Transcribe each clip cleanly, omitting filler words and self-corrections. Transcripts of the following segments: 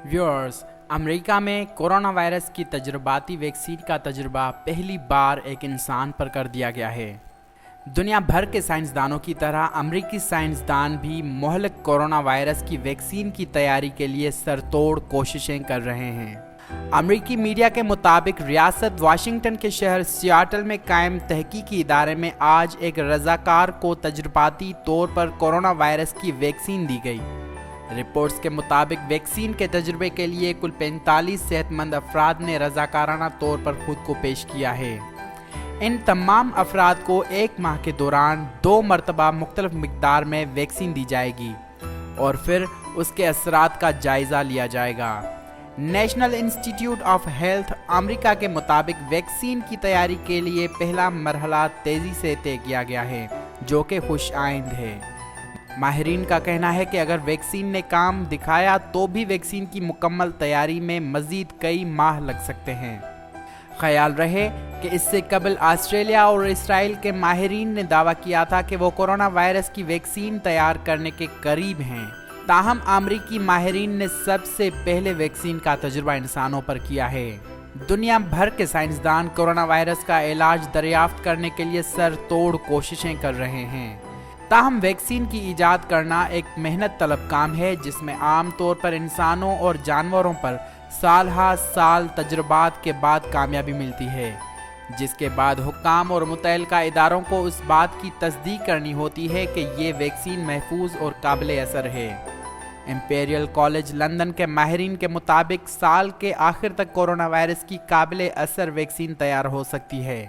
Viewers, America में corona virus की तजुर्बाती vaccine का तजुर्बा पहली बार एक इंसान पर कर दिया गया है। दुनिया भर के साइंसदानों की तरह अमेरिकी साइंसदान भी मुहल्लिक कोरोना वायरस की वैक्सीन की तैयारी के लिए सरतोड़ कोशिशें कर रहे हैं। अमेरिकी मीडिया के मुताबिक रियासत वाशिंगटन के शहर सियाटल में कायम तहकीकी इदारे में आज एक रज़ाकार को तजुर्बाती तौर पर कोरोना वायरस की वैक्सीन दी गई। रिपोर्ट्स के मुताबिक वैक्सीन के तजुर्बे के लिए कुल 45 सेहतमंद अफराद ने रज़ाकाराना तौर पर खुद को पेश किया है। इन तमाम अफराद को 1 माह के दौरान 2 मरतबा मुख्तलिफ मिकदार में वैक्सीन दी जाएगी और फिर उसके असरात का जायज़ा लिया जाएगा। National institute of health America के मुताबिक वैक्सीन की तैयारी के लिए पहला मरहला तेज़ी से तय किया गया है, जो कि खुश आइंद है। माहिरीन का कहना है कि अगर वैक्सीन ने काम दिखाया तो भी वैक्सीन की मुकम्मल तैयारी में मज़ीद कई माह लग सकते हैं। ख्याल रहे कि इससे कबल ऑस्ट्रेलिया और इसराइल के माहिरीन ने दावा किया था कि वो कोरोना वायरस की वैक्सीन तैयार करने के करीब हैं। ताहम अमरीकी माहिरीन ने सबसे पहले वैक्सीन का तजुर्बा इंसानों पर किया है। दुनिया भर के साइंसदान कोरोना वायरस का इलाज दरियाफ्त करने के लिए सर तोड़ कोशिशें कर रहे हैं। ताहम वैक्सीन की ईजाद करना एक मेहनत तलब काम है, जिसमें आम तौर पर इंसानों और जानवरों पर साल हा साल तजुर्बात के बाद कामयाबी मिलती है, जिसके बाद हुक्काम और मुतल्लिका इदारों को उस बात की तस्दीक करनी होती है कि ये वैक्सीन महफूज और काबिल असर है। इंपीरियल कॉलेज लंदन के माहिरीन के मुताबिक साल के आखिर तक कोरोना वायरस की काबिल असर वैक्सीन तैयार हो सकती है।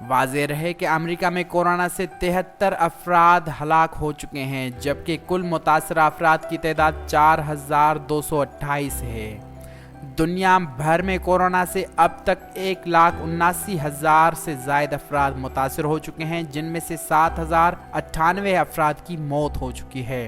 वाज़ेह रहे कि अमेरिका में कोरोना से 73 अफराद हलाक हो चुके हैं, जबकि कुल मुतासरा अफराद की तादाद 4228 है। दुनिया भर में कोरोना से अब तक 1,79,000 से ज़ायद अफराद मुतासर हो चुके हैं, जिनमें से 7,098 अफराद की मौत हो चुकी है।